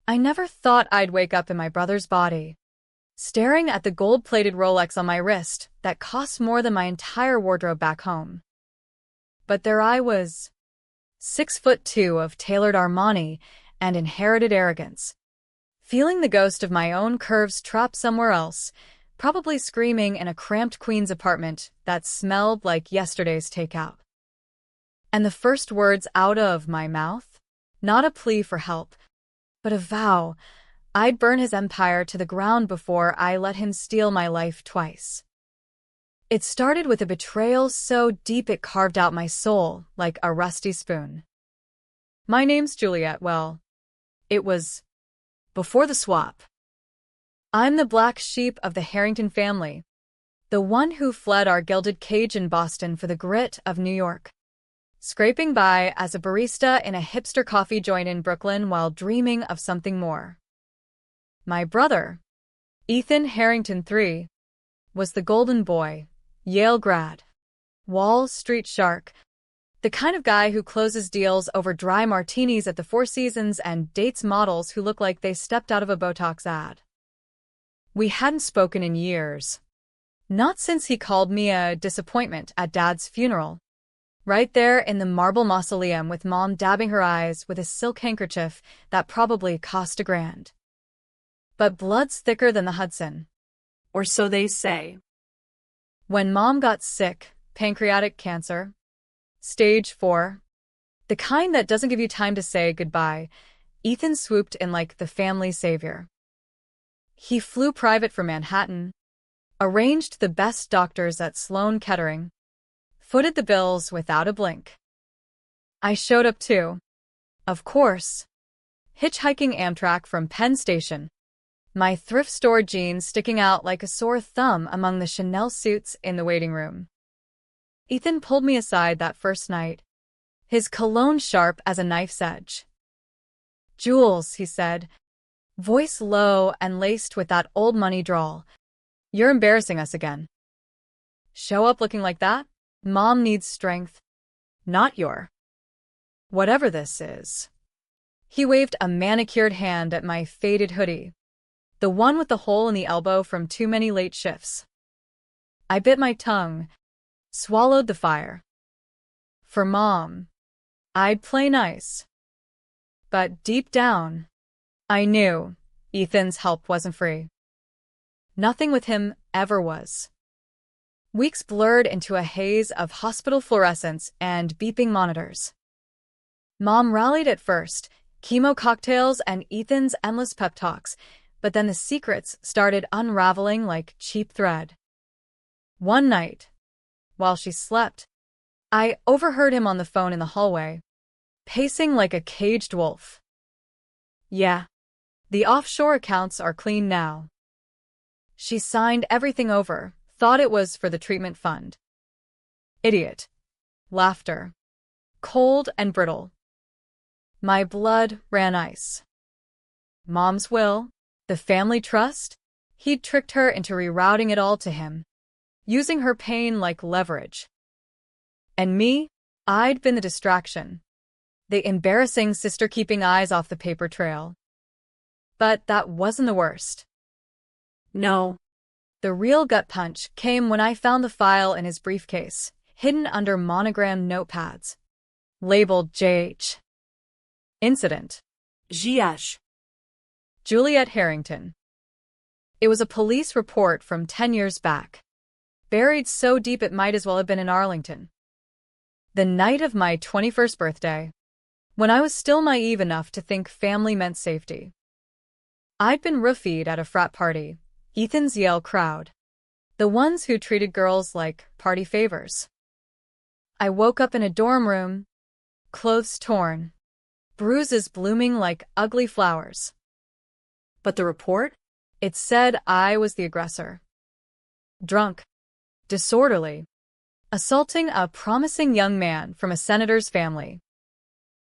I never thought I'd wake up in my brother's body, staring at the gold-plated Rolex on my wrist that cost more than my entire wardrobe back home. But there I was, 6'2" of tailored Armani and inherited arrogance, feeling the ghost of my own curves trapped somewhere else, probably screaming in a cramped Queens apartment that smelled like yesterday's takeout. And the first words out of my mouth? Not a plea for help, but a vow I'd burn his empire to the ground before I let him steal my life twice. It started with a betrayal so deep it carved out my soul like a rusty spoon. My name's Juliet. Well, it was before the swap. I'm the black sheep of the Harrington family, the one who fled our gilded cage in Boston for the grit of New York, scraping by as a barista in a hipster coffee joint in Brooklyn while dreaming of something more. My brother, Ethan Harrington III, was the golden boy, Yale grad, Wall Street shark, the kind of guy who closes deals over dry martinis at the Four Seasons and dates models who look like they stepped out of a Botox ad. We hadn't spoken in years. Not since he called me a disappointment at Dad's funeral. Right there in the marble mausoleum with Mom dabbing her eyes with a silk handkerchief that probably cost $1,000. But blood's thicker than the Hudson. Or so they say. When Mom got sick, pancreatic cancer, stage 4, the kind that doesn't give you time to say goodbye, Ethan swooped in like the family savior. He flew private for Manhattan, arranged the best doctors at Sloan Kettering, footed the bills without a blink. I showed up too. Of course. Hitchhiking Amtrak from Penn Station, my thrift store jeans sticking out like a sore thumb among the Chanel suits in the waiting room. Ethan pulled me aside that first night, his cologne sharp as a knife's edge. "Jules," he said, voice low and laced with that old money drawl, "you're embarrassing us again. Show up looking like that? Mom needs strength, not your whatever this is." He waved a manicured hand at my faded hoodie, the one with the hole in the elbow from too many late shifts. I bit my tongue, swallowed the fire. For Mom, I'd play nice. But deep down, I knew Ethan's help wasn't free. Nothing with him ever was. Weeks blurred into a haze of hospital fluorescents and beeping monitors. Mom rallied at first, chemo cocktails and Ethan's endless pep talks, but then the secrets started unraveling like cheap thread. One night, while she slept, I overheard him on the phone in the hallway, pacing like a caged wolf. "Yeah, the offshore accounts are clean now. She signed everything over, thought it was for the treatment fund." Idiot. Laughter. Cold and brittle. My blood ran ice. Mom's will, the family trust, he'd tricked her into rerouting it all to him, using her pain like leverage. And me, I'd been the distraction, the embarrassing sister keeping eyes off the paper trail. But that wasn't the worst. No. The real gut punch came when I found the file in his briefcase, hidden under monogrammed notepads, labeled JH. Incident. GH. Juliet Harrington. It was a police report from 10 years back, buried so deep it might as well have been in Arlington. The night of my 21st birthday, when I was still naive enough to think family meant safety. I'd been roofied at a frat party, Ethan's Yale crowd, the ones who treated girls like party favors. I woke up in a dorm room, clothes torn, bruises blooming like ugly flowers. But the report? It said I was the aggressor. Drunk, disorderly, assaulting a promising young man from a senator's family.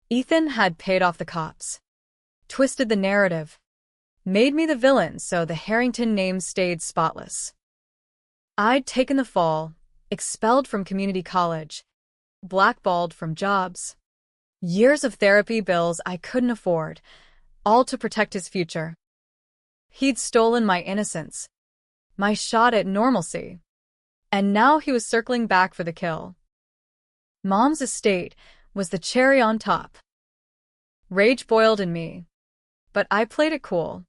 Ethan had paid off the cops, twisted the narrative, made me the villain so the Harrington name stayed spotless. I'd taken the fall, expelled from community college, blackballed from jobs. Years of therapy bills I couldn't afford, all to protect his future. He'd stolen my innocence, my shot at normalcy, and now he was circling back for the kill. Mom's estate was the cherry on top. Rage boiled in me, but I played it cool.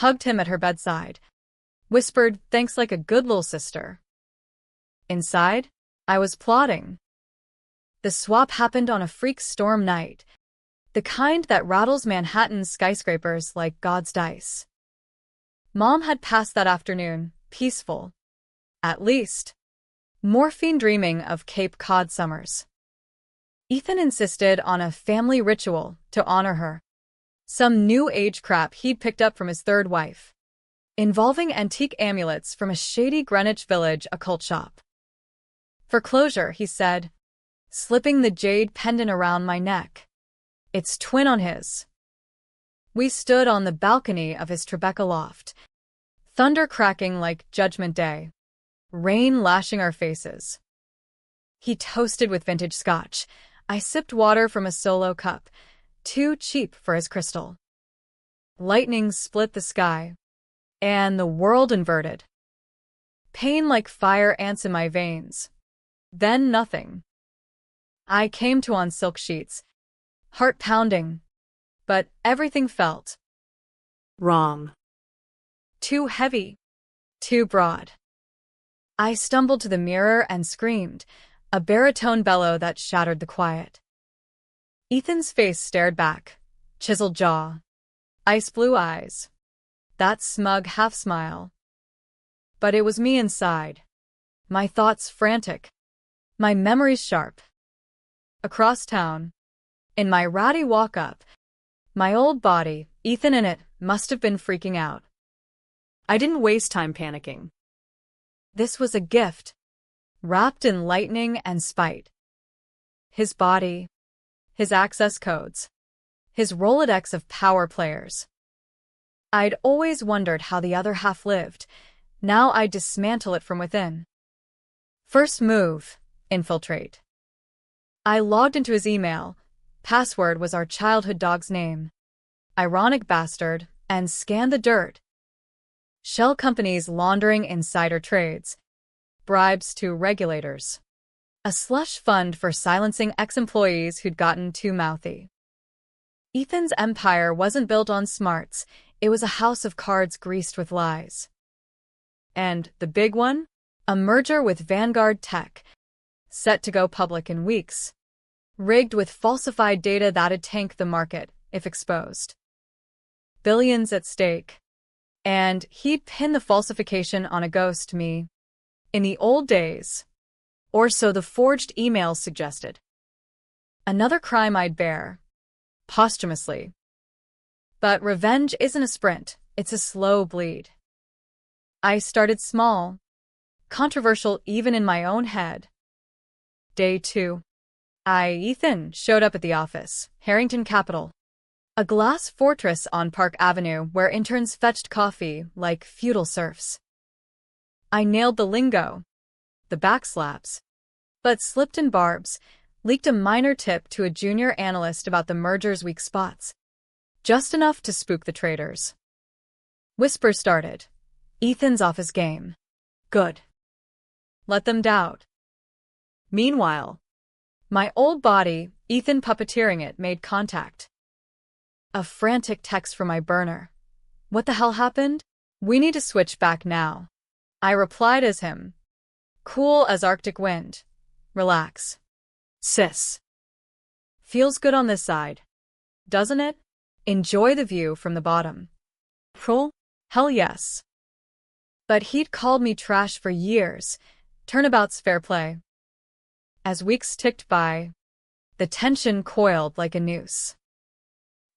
Hugged him at her bedside, whispered thanks like a good little sister. Inside, I was plotting. The swap happened on a freak storm night, the kind that rattles Manhattan's skyscrapers like God's dice. Mom had passed that afternoon, peaceful. At least. Morphine dreaming of Cape Cod summers. Ethan insisted on a family ritual to honor her. Some new age crap he'd picked up from his third wife, involving antique amulets from a shady Greenwich Village occult shop. For closure, he said, slipping the jade pendant around my neck. Its twin on his. We stood on the balcony of his Tribeca loft, thunder cracking like Judgment Day, rain lashing our faces. He toasted with vintage scotch. I sipped water from a solo cup, too cheap for his crystal. Lightning split the sky, and the world inverted. Pain like fire ants in my veins. Then nothing. I came to on silk sheets, heart pounding, but everything felt Wrong. too heavy, too broad. I stumbled to the mirror and screamed, a baritone bellow that shattered the quiet. Ethan's face stared back, chiseled jaw, ice blue eyes, that smug half-smile. But it was me inside, my thoughts frantic, my memories sharp. Across town, in my ratty walk-up, my old body, Ethan in it, must have been freaking out. I didn't waste time panicking. This was a gift, wrapped in lightning and spite. His body, his access codes, his Rolodex of power players. I'd always wondered how the other half lived. Now I'd dismantle it from within. First move, infiltrate. I logged into his email. Password was our childhood dog's name. Ironic bastard, and scanned the dirt. Shell companies laundering insider trades. Bribes to regulators. A slush fund for silencing ex-employees who'd gotten too mouthy. Ethan's empire wasn't built on smarts. It was a house of cards greased with lies. And the big one? A merger with Vanguard Tech, set to go public in weeks. Rigged with falsified data that'd tank the market, if exposed. Billions at stake. And he'd pin the falsification on a ghost, me. In the old days. Or so the forged emails suggested. Another crime I'd bear. Posthumously. But revenge isn't a sprint, it's a slow bleed. I started small. Controversial even in my own head. Day 2. Ethan showed up at the office, Harrington Capital. A glass fortress on Park Avenue where interns fetched coffee like feudal serfs. I nailed the lingo, the backslaps, but slipped in barbs, leaked a minor tip to a junior analyst about the merger's weak spots. Just enough to spook the traders. Whispers started. Ethan's off his game. Good. Let them doubt. Meanwhile, my old body, Ethan puppeteering it, made contact. A frantic text from my burner. What the hell happened? We need to switch back now. I replied as him. Cool as Arctic wind. Relax. Sis. Feels good on this side. Doesn't it? Enjoy the view from the bottom. Cool? Hell yes. But he'd called me trash for years. Turnabout's fair play. As weeks ticked by, the tension coiled like a noose.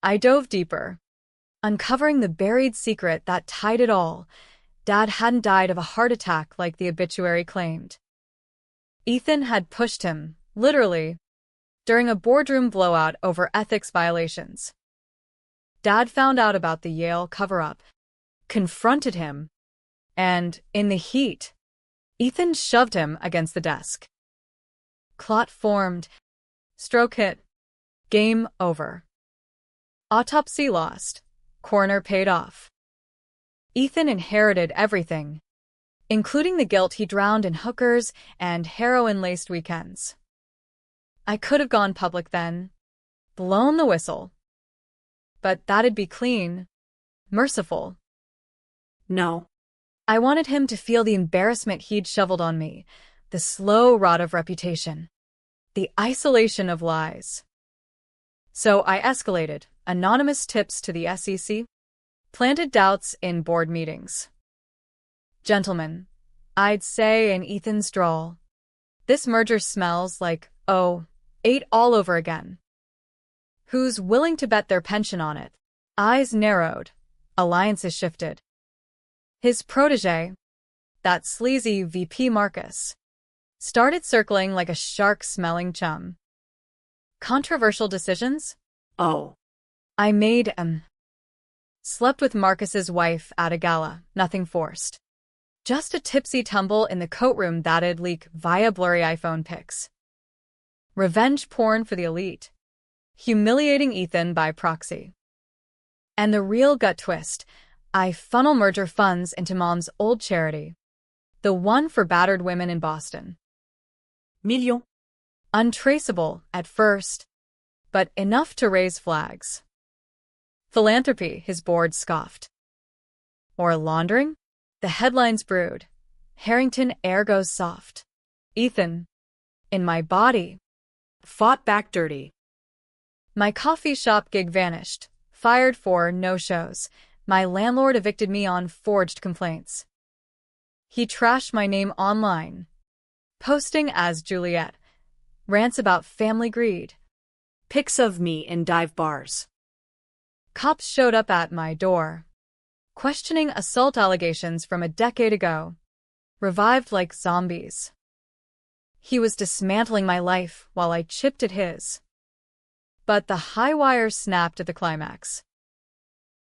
I dove deeper, uncovering the buried secret that tied it all. Dad hadn't died of a heart attack like the obituary claimed. Ethan had pushed him, literally, during a boardroom blowout over ethics violations. Dad found out about the Yale cover-up, confronted him, and, in the heat, Ethan shoved him against the desk. Clot formed. Stroke hit. Game over. Autopsy lost. Coroner paid off. Ethan inherited everything, including the guilt he drowned in hookers and heroin-laced weekends. I could have gone public then, blown the whistle. But that'd be clean, merciful. No. I wanted him to feel the embarrassment he'd shoveled on me, the slow rot of reputation, the isolation of lies. So I escalated anonymous tips to the SEC, planted doubts in board meetings. Gentlemen, I'd say in Ethan's drawl, this merger smells like, ate all over again. Who's willing to bet their pension on it? Eyes narrowed, alliances shifted. His protege, that sleazy VP Marcus, started circling like a shark-smelling chum. Controversial decisions? Oh. I made Slept with Marcus's wife at a gala, nothing forced. Just a tipsy tumble in the coat room that'd leak via blurry iPhone pics. Revenge porn for the elite. Humiliating Ethan by proxy. And the real gut twist, I funnel merger funds into Mom's old charity. The one for battered women in Boston. Million. Untraceable at first, but enough to raise flags. Philanthropy, his board scoffed. Or laundering? The headlines brewed. Harrington air goes soft. Ethan, in my body, Fought back dirty. my coffee shop gig vanished, fired for no-shows. My landlord evicted me on forged complaints. He trashed my name online, posting as Juliet, rants about family greed. Pics of me in dive bars. Cops showed up at my door, questioning assault allegations from a decade ago, revived like zombies. He was dismantling my life while I chipped at his. But the high wire snapped at the climax.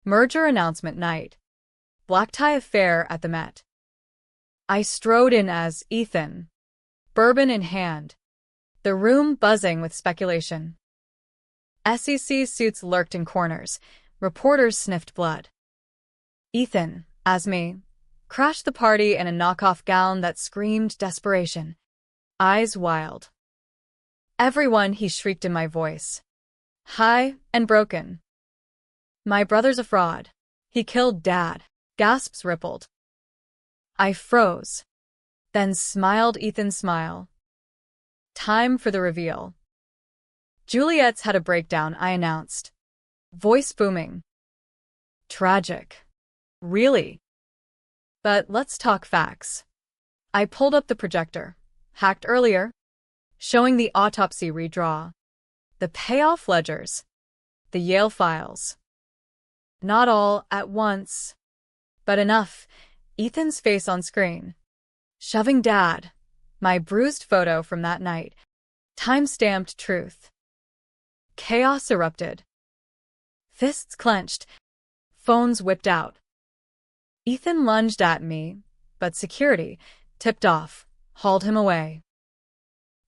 Merger announcement night. Black tie affair at the Met. I strode in as Ethan, bourbon in hand, the room buzzing with speculation. SEC suits lurked in corners, reporters sniffed blood. Ethan, as me, crashed the party in a knockoff gown that screamed desperation, eyes wild. Everyone, he shrieked in my voice. High and broken. My brother's a fraud. He killed Dad. Gasps rippled. I froze, then smiled Ethan's smile. Time for the reveal. Juliet's had a breakdown, I announced. Voice booming. Tragic. Really? But let's talk facts. I pulled up the projector, hacked earlier, showing the autopsy redraw, the payoff ledgers, the Yale files. Not all at once, but enough. Ethan's face on screen. Shoving Dad. My bruised photo from that night. Time-stamped truth. Chaos erupted. Fists clenched. Phones whipped out. Ethan lunged at me, but security, tipped off, hauled him away.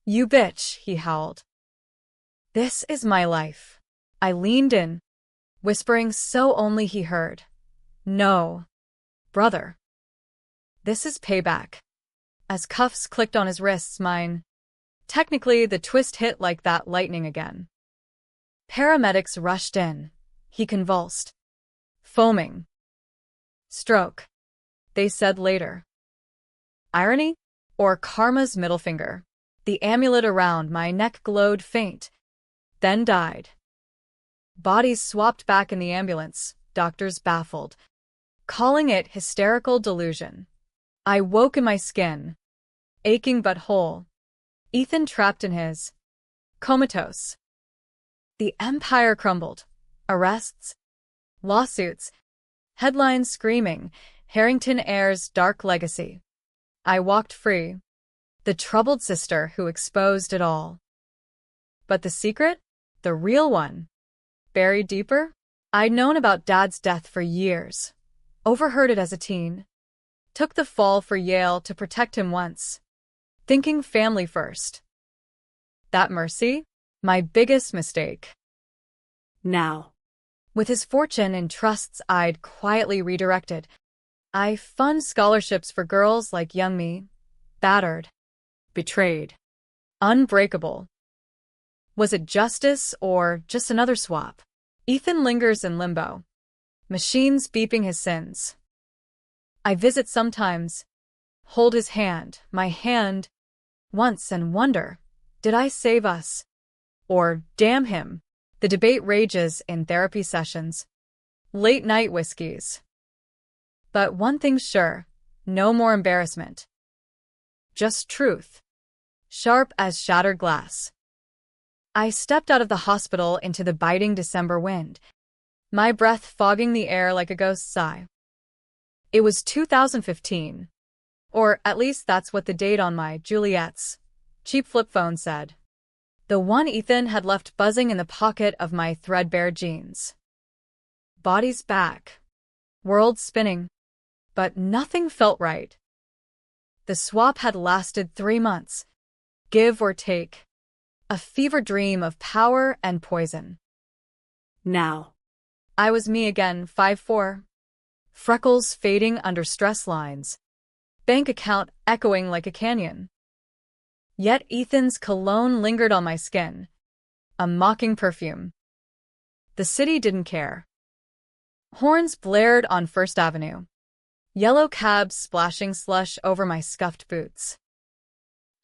You bitch, he howled. This is my life. I leaned in, whispering so only he heard. No, brother. This is payback. As cuffs clicked on his wrists, mine. Technically, the twist hit like that lightning again. Paramedics rushed in. He convulsed. Foaming. Stroke, they said later. Irony? Or karma's middle finger? The amulet around my neck glowed faint, then died. Bodies swapped back in the ambulance, doctors baffled, calling it hysterical delusion. I woke in my skin, aching but whole. Ethan trapped in his comatose. The empire crumbled. Arrests, lawsuits, headlines screaming, Harrington Heir's dark legacy. I walked free, the troubled sister who exposed it all. But the secret? The real one? Buried deeper? I'd known about Dad's death for years. Overheard it as a teen. Took the fall for Yale to protect him once. Thinking family first. That mercy? My biggest mistake. Now. With his fortune in trusts I'd quietly redirected, I fund scholarships for girls like young me, battered, Betrayed. unbreakable. Was it justice or just another swap? Ethan lingers in limbo, machines beeping his sins. I visit sometimes, hold his hand, my hand, once and wonder, did I save us? Or, damn him. The debate rages in therapy sessions, late-night whiskeys. But one thing's sure, no more embarrassment. Just truth, sharp as shattered glass. I stepped out of the hospital into the biting December wind, my breath fogging the air like a ghost sigh. It was 2015, or at least that's what the date on my Juliet's cheap flip phone said. The one Ethan had left buzzing in the pocket of my threadbare jeans. Body's back, world spinning, but nothing felt right. The swap had lasted 3 months, give or take, a fever dream of power and poison. Now. I was me again, 5'4", freckles fading under stress lines, bank account echoing like a canyon. Yet Ethan's cologne lingered on my skin, a mocking perfume. The city didn't care. Horns blared on First Avenue, yellow cabs splashing slush over my scuffed boots.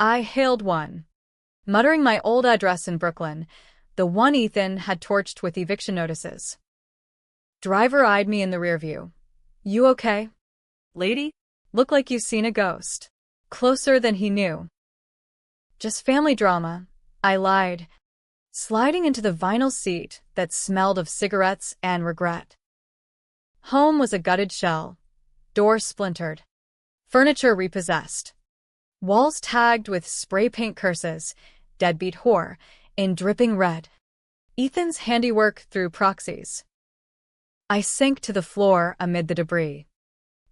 I hailed one, muttering my old address in Brooklyn, the one Ethan had torched with eviction notices. Driver eyed me in the rearview. You okay? Lady? Look like you've seen a ghost. Closer than he knew. Just family drama, I lied, sliding into the vinyl seat that smelled of cigarettes and regret. Home was a gutted shell, door splintered, furniture repossessed, walls tagged with spray paint curses, deadbeat whore, in dripping red. Ethan's handiwork through proxies. I sank to the floor amid the debris.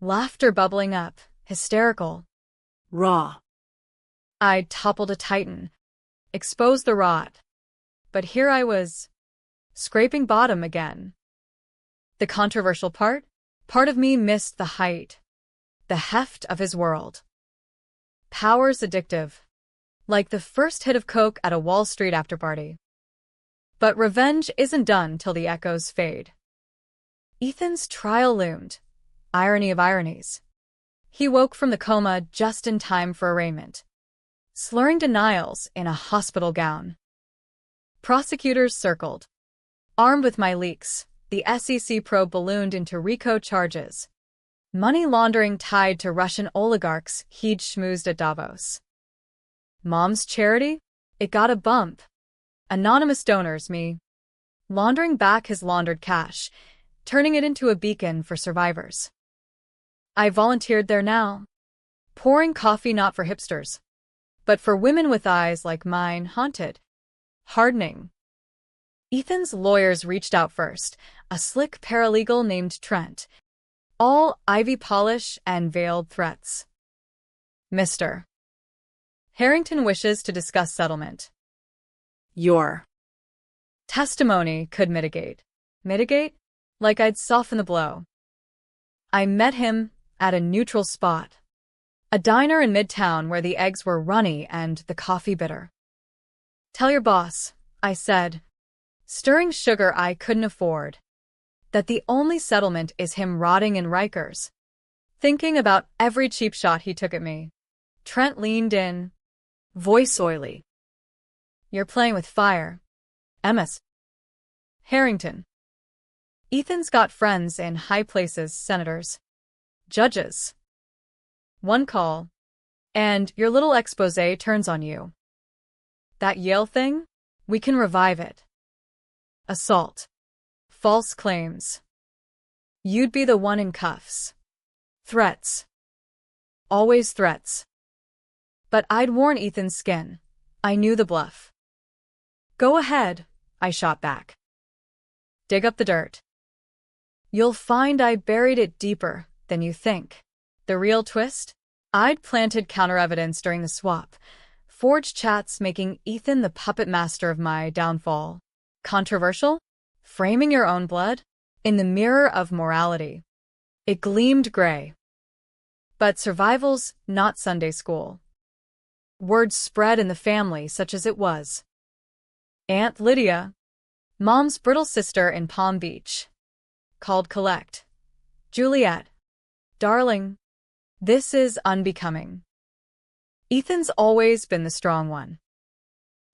Laughter bubbling up, hysterical. Raw. I'd toppled a titan, exposed the rot. But here I was, scraping bottom again. The controversial part? Part of me missed the height, the heft of his world. Power's addictive, like the first hit of coke at a Wall Street afterparty. But revenge isn't done till the echoes fade. Ethan's trial loomed, irony of ironies. He woke from the coma just in time for arraignment, slurring denials in a hospital gown. Prosecutors circled. Armed with my leaks, the SEC probe ballooned into RICO charges. Money laundering tied to Russian oligarchs he'd schmoozed at Davos. Mom's charity? It got a bump. Anonymous donors, me. Laundering back his laundered cash, turning it into a beacon for survivors. I volunteered there now. Pouring coffee not for hipsters, but for women with eyes like mine, haunted, hardening. Ethan's lawyers reached out first, a slick paralegal named Trent. All ivy polish and veiled threats. Mr. Harrington wishes to discuss settlement. Your Testimony could mitigate. Mitigate? Like I'd soften the blow. I met him at a neutral spot. A diner in Midtown where the eggs were runny and the coffee bitter. Tell your boss, I said, stirring sugar I couldn't afford, that the only settlement is him rotting in Rikers, thinking about every cheap shot he took at me. Trent leaned in, voice oily. You're playing with fire. MS. Harrington. Ethan's got friends in high places, senators, judges. One call, and your little exposé turns on you. That Yale thing? We can revive it. Assault. False claims. You'd be the one in cuffs. Threats. Always threats. But I'd worn Ethan's skin. I knew the bluff. Go ahead, I shot back. Dig up the dirt. You'll find I buried it deeper than you think. The real twist? I'd planted counter-evidence during the swap, forged chats making Ethan the puppet master of my downfall. Controversial? Framing your own blood? In the mirror of morality, it gleamed gray. But survival's not Sunday school. Word spread in the family such as it was. Aunt Lydia, Mom's brittle sister in Palm Beach, called collect. Juliet, darling, this is unbecoming. Ethan's always been the strong one.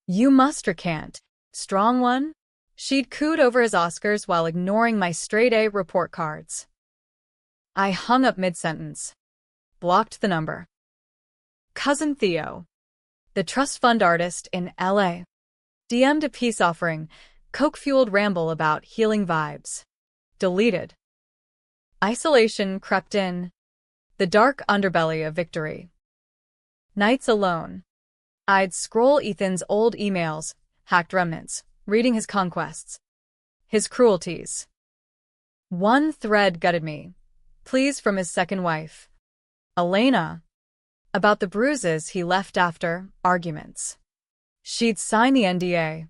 You must recant. Strong one? She'd cooed over his Oscars while ignoring my straight-A report cards. I hung up mid-sentence. Blocked the number. Cousin Theo, the trust fund artist in L.A., DM'd a peace offering, coke-fueled ramble about healing vibes. Deleted. Isolation crept in. The dark underbelly of victory. Nights alone. I'd scroll Ethan's old emails, hacked remnants, reading his conquests. His cruelties. One thread gutted me. Pleas from his second wife, Elena, about the bruises he left after arguments. She'd sign the NDA.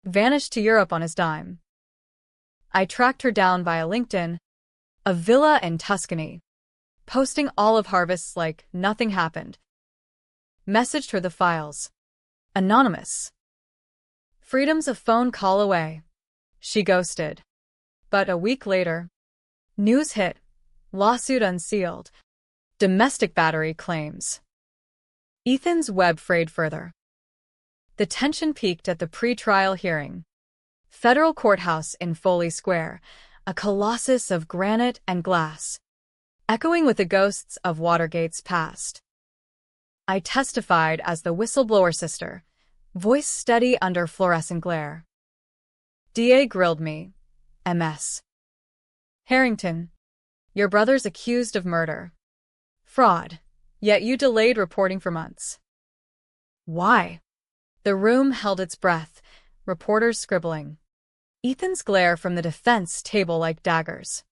Vanished to Europe on his dime. I tracked her down via LinkedIn, a villa in Tuscany, posting olive harvests like nothing happened. Messaged her the files. Anonymous. Freedom's a phone call away. She ghosted. But a week later, news hit. Lawsuit unsealed. Domestic battery claims. Ethan's web frayed further. The tension peaked at the pre-trial hearing. Federal courthouse in Foley Square, a colossus of granite and glass, echoing with the ghosts of Watergate's past. I testified as the whistleblower sister, voice steady under fluorescent glare. DA grilled me. MS. Harrington, your brother's accused of murder. Fraud. Yet you delayed reporting for months. Why? The room held its breath, reporters scribbling. Ethan's glare from the defense table like daggers.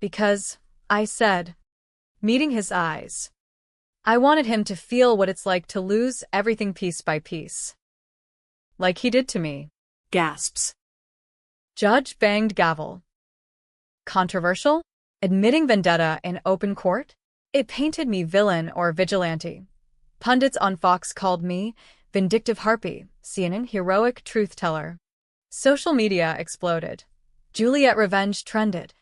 Because, I said, meeting his eyes, I wanted him to feel what it's like to lose everything piece by piece. Like he did to me. Gasps. Judge banged gavel. Controversial? Admitting vendetta in open court? It painted me villain or vigilante. Pundits on Fox called me vindictive harpy, CNN heroic truth teller. Social media exploded. Juliet revenge trended.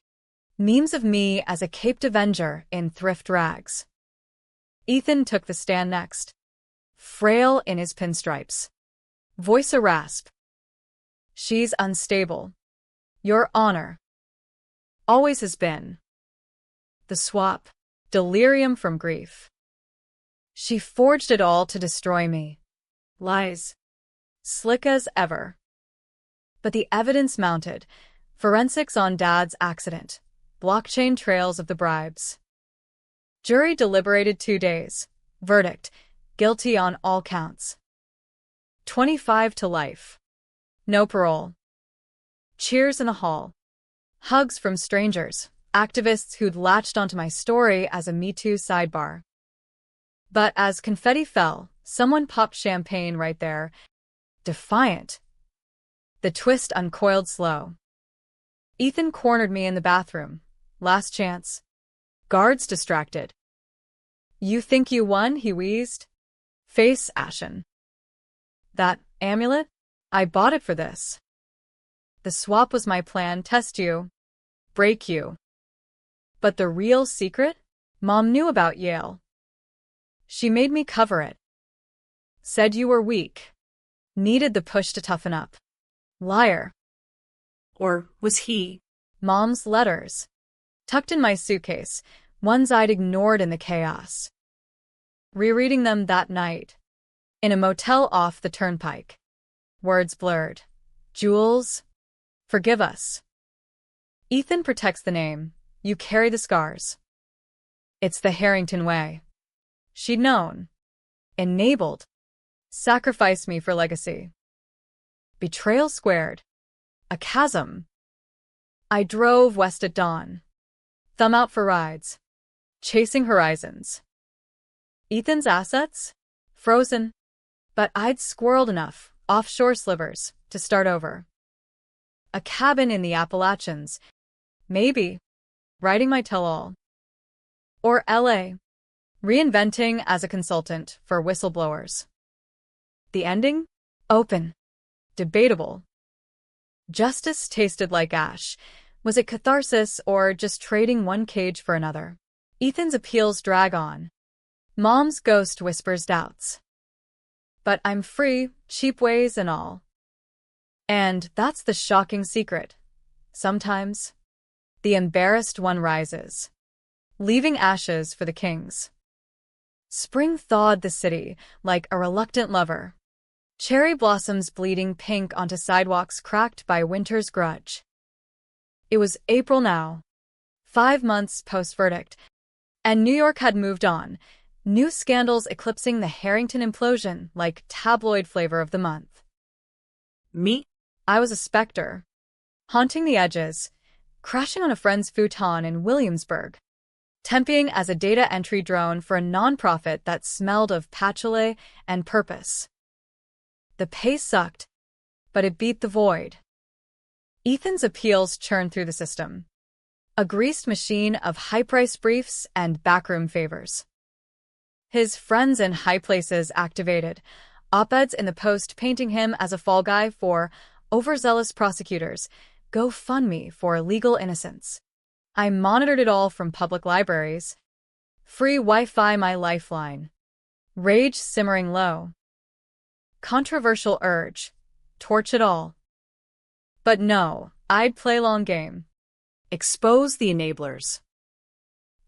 Memes of me as a caped avenger in thrift rags. Ethan took the stand next. Frail in his pinstripes. Voice a rasp. She's unstable. Your Honor. Always has been. The swap. Delirium from grief. She forged it all to destroy me. Lies. Slick as ever. But the evidence mounted. Forensics on Dad's accident. Blockchain trails of the bribes. Jury deliberated 2 days. Verdict. Guilty on all counts. 25 to life. No parole. Cheers in a hall. Hugs from strangers, activists who'd latched onto my story as a Me Too sidebar. But as confetti fell, someone popped champagne right there. Defiant. The twist uncoiled slow. Ethan cornered me in the bathroom. Last chance. Guards distracted. You think you won? He wheezed. Face ashen. That amulet? I bought it for this. The swap was my plan. Test you. Break you. But the real secret? Mom knew about Yale. She made me cover it. Said you were weak. Needed the push to toughen up. Liar. Or was he? Mom's letters. Tucked in my suitcase, ones I'd ignored in the chaos. Rereading them that night. In a motel off the turnpike. Words blurred. Jules. Forgive us. Ethan protects the name. You carry the scars. It's the Harrington way. She'd known. Enabled. Sacrificed me for legacy. Betrayal squared. A chasm. I drove west at dawn. Thumb out for rides. Chasing horizons. Ethan's assets? Frozen. But I'd squirreled enough, offshore slivers, to start over. A cabin in the Appalachians, Maybe. Writing my tell-all. Or LA. Reinventing as a consultant for whistleblowers. The ending? Open. Debatable. Justice tasted like ash. Was it catharsis or just trading one cage for another? Ethan's appeals drag on. Mom's ghost whispers doubts. But I'm free, cheap ways and all. And that's the shocking secret. Sometimes, the embarrassed one rises, leaving ashes for the kings. Spring thawed the city like a reluctant lover. Cherry blossoms bleeding pink onto sidewalks cracked by winter's grudge. It was April now, 5 months post-verdict, and New York had moved on, new scandals eclipsing the Harrington implosion like tabloid flavor of the month. Me? I was a specter, haunting the edges, crashing on a friend's futon in Williamsburg, temping as a data entry drone for a nonprofit that smelled of patchouli and purpose. The pay sucked, but it beat the void. Ethan's appeals churned through the system, a greased machine of high-priced briefs and backroom favors. His friends in high places activated, op-eds in the Post painting him as a fall guy for overzealous prosecutors, GoFundMe for legal innocence. I monitored it all from public libraries. Free Wi-Fi my lifeline. Rage simmering low. Controversial urge. Torch it all. But no, I'd play long game. Expose the enablers.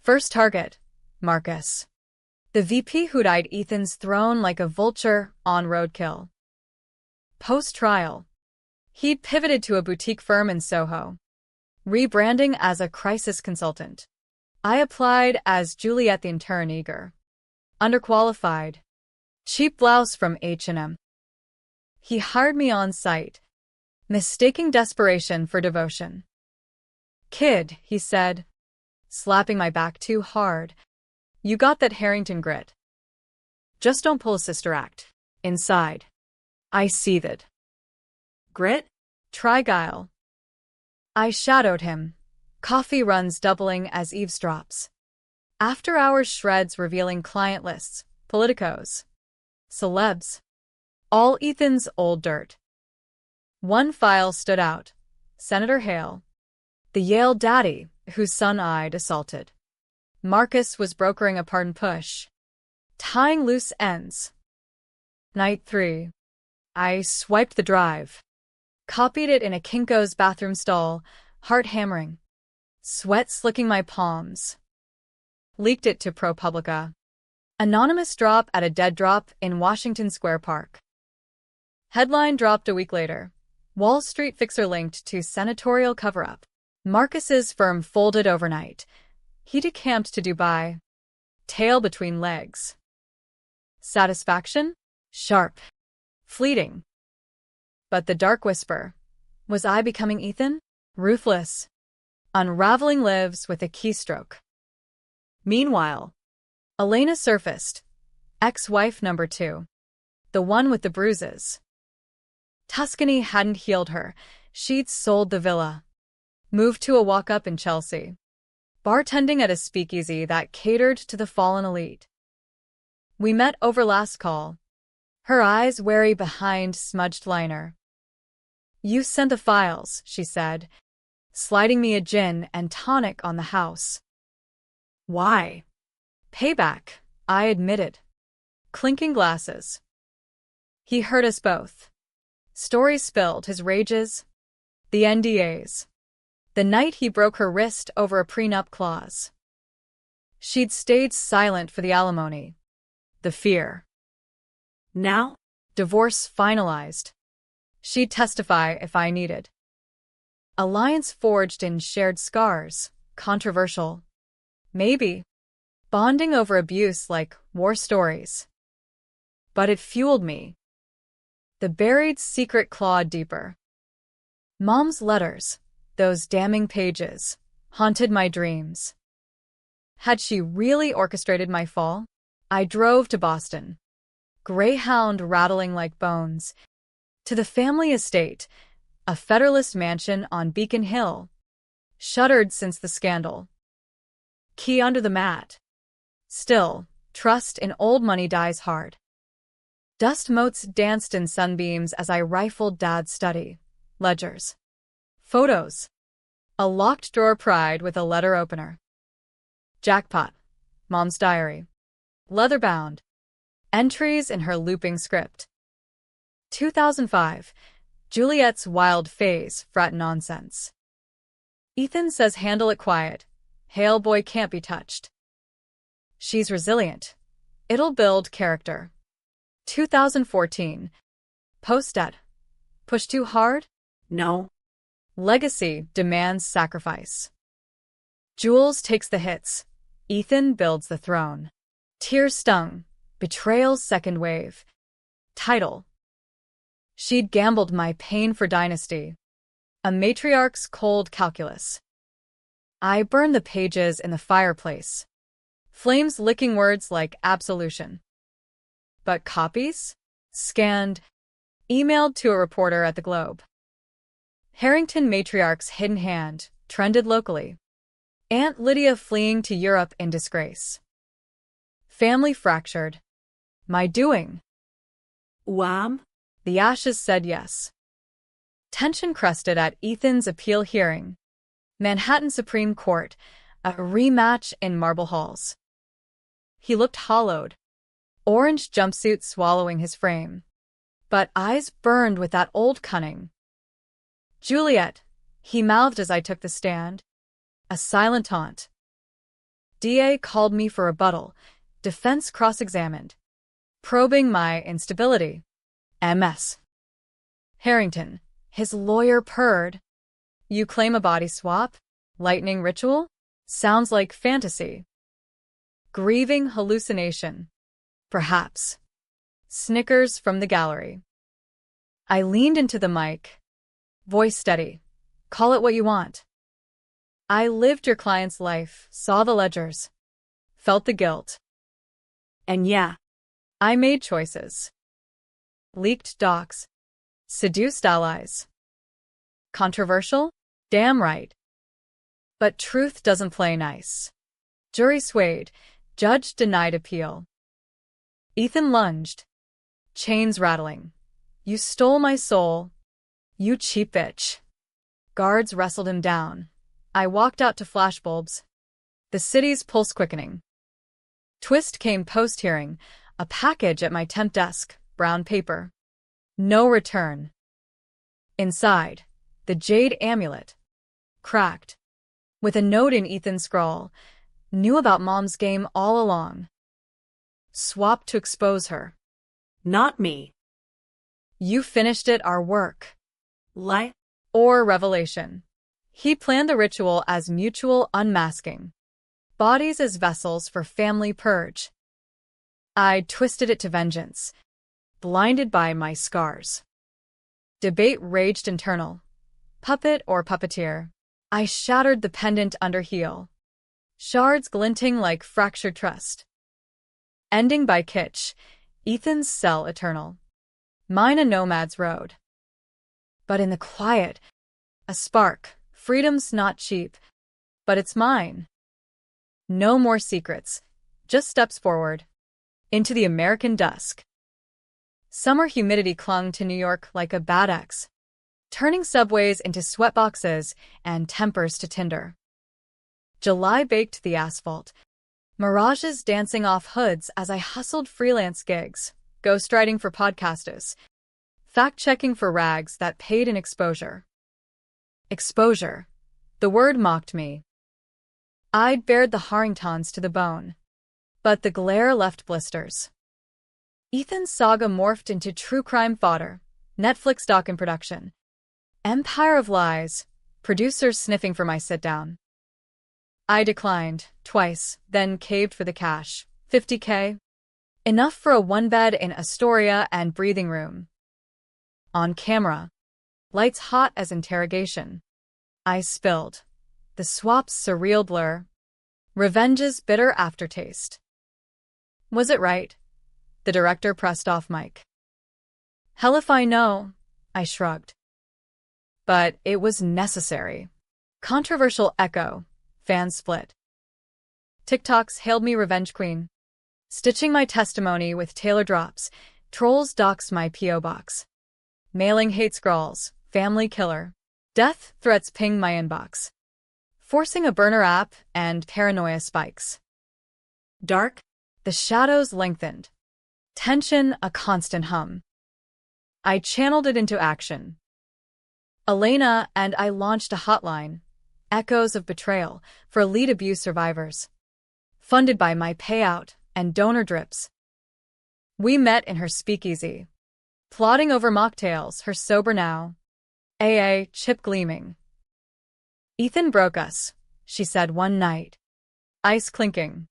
First target, Marcus. The VP who'd eyed Ethan's throne like a vulture on roadkill. Post-trial, he'd pivoted to a boutique firm in Soho, rebranding as a crisis consultant. I applied as Juliet the intern, eager. Underqualified. Cheap blouse from H&M. He hired me on site, mistaking desperation for devotion. Kid, he said, slapping my back too hard. You got that Harrington grit. Just don't pull a sister act. Inside, I seethed. Grit? Try guile. I shadowed him, coffee runs doubling as eavesdrops. After-hours shreds revealing client lists, politicos, celebs, all Ethan's old dirt. One file stood out, Senator Hale, the Yale daddy whose son I'd assaulted. Marcus was brokering a pardon push, tying loose ends. Night 3. I swiped the drive, copied it in a Kinko's bathroom stall, heart hammering, sweat slicking my palms. Leaked it to ProPublica. Anonymous drop at a dead drop in Washington Square Park. Headline dropped a week later. Wall Street fixer linked to senatorial cover-up. Marcus's firm folded overnight. He decamped to Dubai, tail between legs. Satisfaction? Sharp. Fleeting. But the dark whisper. Was I becoming Ethan? Ruthless. Unraveling lives with a keystroke. Meanwhile, Elena surfaced. Ex-wife number 2. The one with the bruises. Tuscany hadn't healed her. She'd sold the villa. Moved to a walk-up in Chelsea. Bartending at a speakeasy that catered to the fallen elite. We met over last call. Her eyes wary behind smudged liner. You sent the files, she said, sliding me a gin and tonic on the house. Why? Payback, I admitted. Clinking glasses. He heard us both. Stories spilled, his rages. The NDAs. The night he broke her wrist over a prenup clause. She'd stayed silent for the alimony. The fear. Now? Divorce finalized. She'd testify if I needed. Alliance forged in shared scars. Controversial. Maybe. Bonding over abuse like war stories. But it fueled me. The buried secret clawed deeper. Mom's letters, those damning pages, haunted my dreams. Had she really orchestrated my fall? I drove to Boston, Greyhound rattling like bones, to the family estate, a Federalist mansion on Beacon Hill. Shuddered since the scandal. Key under the mat. Still, trust in old money dies hard. Dust motes danced in sunbeams as I rifled Dad's study. Ledgers. Photos. A locked drawer pried with a letter opener. Jackpot. Mom's diary. Leather-bound. Entries in her looping script. 2005. Juliet's wild phase, frat nonsense. Ethan says handle it quiet. Hale boy can't be touched. She's resilient. It'll build character. 2014. Post-ed. Push too hard? No. Legacy demands sacrifice. Jules takes the hits. Ethan builds the throne. Tears stung. Betrayal's second wave. Title. She'd gambled my pain for dynasty. A matriarch's cold calculus. I burned the pages in the fireplace. Flames licking words like absolution. But copies? Scanned. Emailed to a reporter at the Globe. Harrington matriarch's hidden hand, trended locally. Aunt Lydia fleeing to Europe in disgrace. Family fractured. My doing. Wham? The ashes said yes. Tension crested at Ethan's appeal hearing. Manhattan Supreme Court, a rematch in marble halls. He looked hollowed, orange jumpsuit swallowing his frame, but eyes burned with that old cunning. Juliet, he mouthed as I took the stand. A silent taunt. DA called me for rebuttal, defense cross-examined, probing my instability. MS. Harrington, his lawyer purred. You claim a body swap? Lightning ritual? Sounds like fantasy. Grieving hallucination. Perhaps. Snickers from the gallery. I leaned into the mic. Voice steady. Call it what you want. I lived your client's life, saw the ledgers, felt the guilt. And yeah, I made choices. Leaked docs. Seduced allies. Controversial? Damn right. But truth doesn't play nice. Jury swayed. Judge denied appeal. Ethan lunged. Chains rattling. You stole my soul. You cheap bitch. Guards wrestled him down. I walked out to flashbulbs. The city's pulse quickening. Twist came post-hearing. A package at my temp desk. Brown paper. No return. Inside, the jade amulet. Cracked. With a note in Ethan's scrawl. Knew about Mom's game all along. Swap to expose her. not me. You finished it, our work. Lie. Or revelation. He planned the ritual as mutual unmasking. Bodies as vessels for family purge. I twisted it to vengeance, blinded by my scars. Debate raged internal. Puppet or puppeteer. I shattered the pendant under heel. Shards glinting like fractured trust. Ending by kitsch. Ethan's cell eternal. Mine a nomad's road. But in the quiet, a spark. Freedom's not cheap, but it's mine. No more secrets, just steps forward. Into the American dusk. Summer humidity clung to New York like a bad ex, turning subways into sweatboxes and tempers to tinder. July baked the asphalt, mirages dancing off hoods as I hustled freelance gigs, ghostwriting for podcasters, fact-checking for rags that paid in exposure. Exposure. The word mocked me. I'd bared the Harringtons to the bone, but the glare left blisters. Ethan's saga morphed into true crime fodder, Netflix doc in production. Empire of lies, producers sniffing for my sit-down. I declined, twice, then caved for the cash. $50K. Enough for a one-bed in Astoria and breathing room. On camera. Lights hot as interrogation. I spilled. The swap's surreal blur. Revenge's bitter aftertaste. Was it right? The director pressed off mic. Hell if I know, I shrugged. But it was necessary. Controversial echo. Fans split. TikToks hailed me revenge queen. Stitching my testimony with Taylor drops. Trolls doxed my P.O. box. Mailing hate scrawls. Family killer. Death threats ping my inbox. Forcing a burner app and paranoia spikes. Dark. The shadows lengthened. Tension a constant hum. I channeled it into action. Elena and I launched a hotline. Echoes of betrayal for elite abuse survivors. Funded by my payout and donor drips. We met in her speakeasy. Plotting over mocktails, her sober now. AA, chip gleaming. Ethan broke us, she said one night. Ice clinking.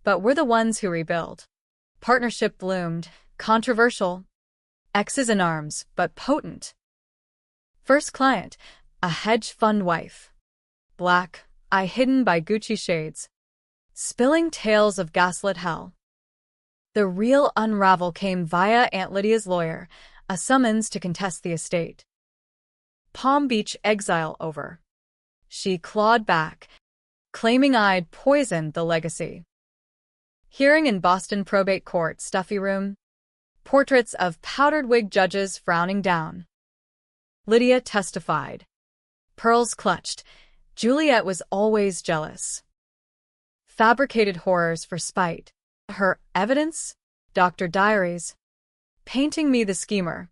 But we're the ones who rebuild. Partnership bloomed, controversial. Exes in arms, but potent. First client, a hedge fund wife. Black, eye hidden by Gucci shades. Spilling tales of gaslit hell. The real unravel came via Aunt Lydia's lawyer, a summons to contest the estate. Palm Beach exile over. She clawed back, claiming I'd poisoned the legacy. Hearing in Boston probate court stuffy room. Portraits of powdered wig judges frowning down. Lydia testified. Pearls clutched. Juliet was always jealous. Fabricated horrors for spite. Her evidence? Dr. Diaries. Painting me the schemer.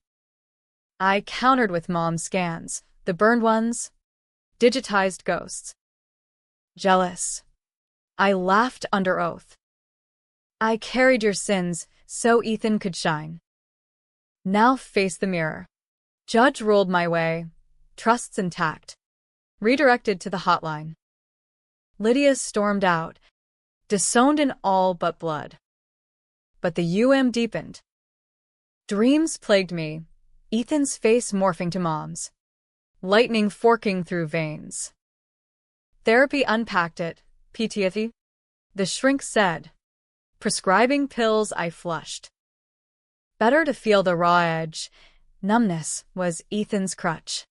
I countered with mom scans, the burned ones. Digitized ghosts. Jealous. I laughed under oath. I carried your sins so Ethan could shine. Now face the mirror. Judge ruled my way. Trusts intact. Redirected to the hotline. Lydia stormed out, disowned in all but blood. But the deepened. Dreams plagued me, Ethan's face morphing to mom's. Lightning forking through veins. Therapy unpacked it, PTSD. The shrink said. Prescribing pills I flushed. Better to feel the raw edge. Numbness was Ethan's crutch.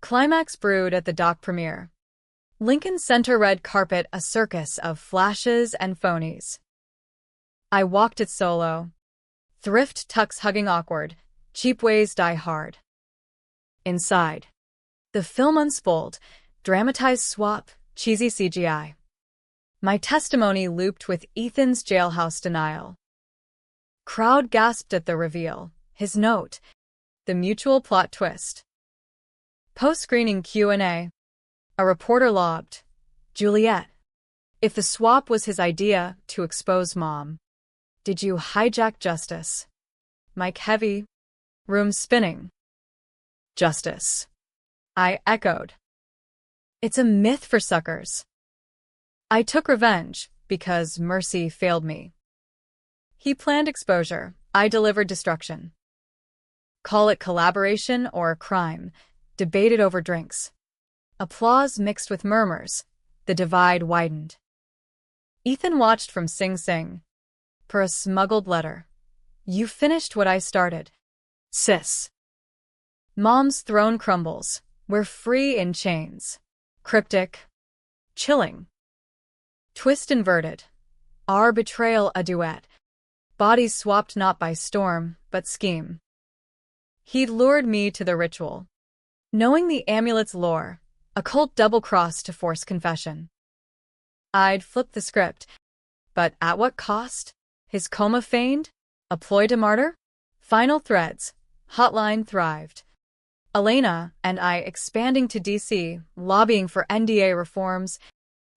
Climax brewed at the doc premiere. Lincoln Center red carpet a circus of flashes and phonies. I walked it solo. Thrift tucks hugging awkward. Cheap ways die hard. Inside. The film unspooled. Dramatized swap. Cheesy CGI. My testimony looped with Ethan's jailhouse denial. Crowd gasped at the reveal. His note. The mutual plot twist. Post-screening Q&A. A reporter lobbed. Juliet. If the swap was his idea to expose mom. Did you hijack justice? Mic heavy. Room spinning. Justice. I echoed. It's a myth for suckers. I took revenge because mercy failed me. He planned exposure. I delivered destruction. Call it collaboration or crime. Debated over drinks. Applause mixed with murmurs. The divide widened. Ethan watched from Sing Sing. Per a smuggled letter. You finished what I started. Sis. Mom's throne crumbles. We're free in chains. Cryptic. Chilling. Twist inverted. Our betrayal a duet. Bodies swapped not by storm, but scheme. He'd lured me to the ritual. Knowing the amulet's lore, occult double-cross to force confession. I'd flipped the script, but at what cost? His coma feigned? A ploy to martyr? Final threads. Hotline thrived. Elena and I expanding to D.C., lobbying for NDA reforms,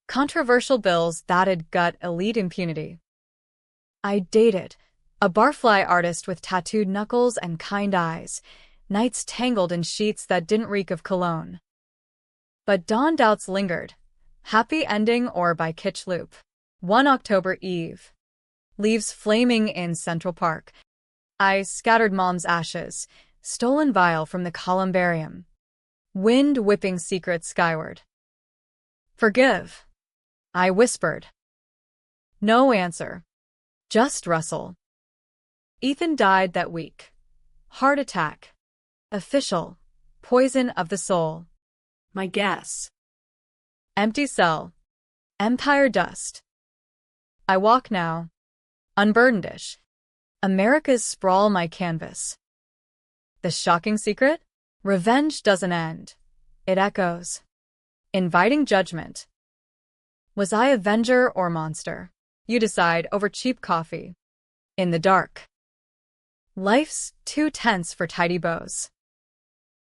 controversial bills that'd gut elite impunity. I dated a barfly artist with tattooed knuckles and kind eyes, nights tangled in sheets that didn't reek of cologne. But dawn doubts lingered. Happy ending or by kitsch loop. 1 October Eve. Leaves flaming in Central Park. I scattered mom's ashes, stolen vial from the columbarium. Wind whipping secrets skyward. Forgive. I whispered. No answer. Just rustle. Ethan died that week. Heart attack. Official. Poison of the soul. My guess. Empty cell. Empire dust. I walk now. Unburdenedish. America's sprawl my canvas. The shocking secret? Revenge doesn't end. It echoes. Inviting judgment. Was I avenger or monster? You decide over cheap coffee. In the dark. Life's too tense for tidy bows.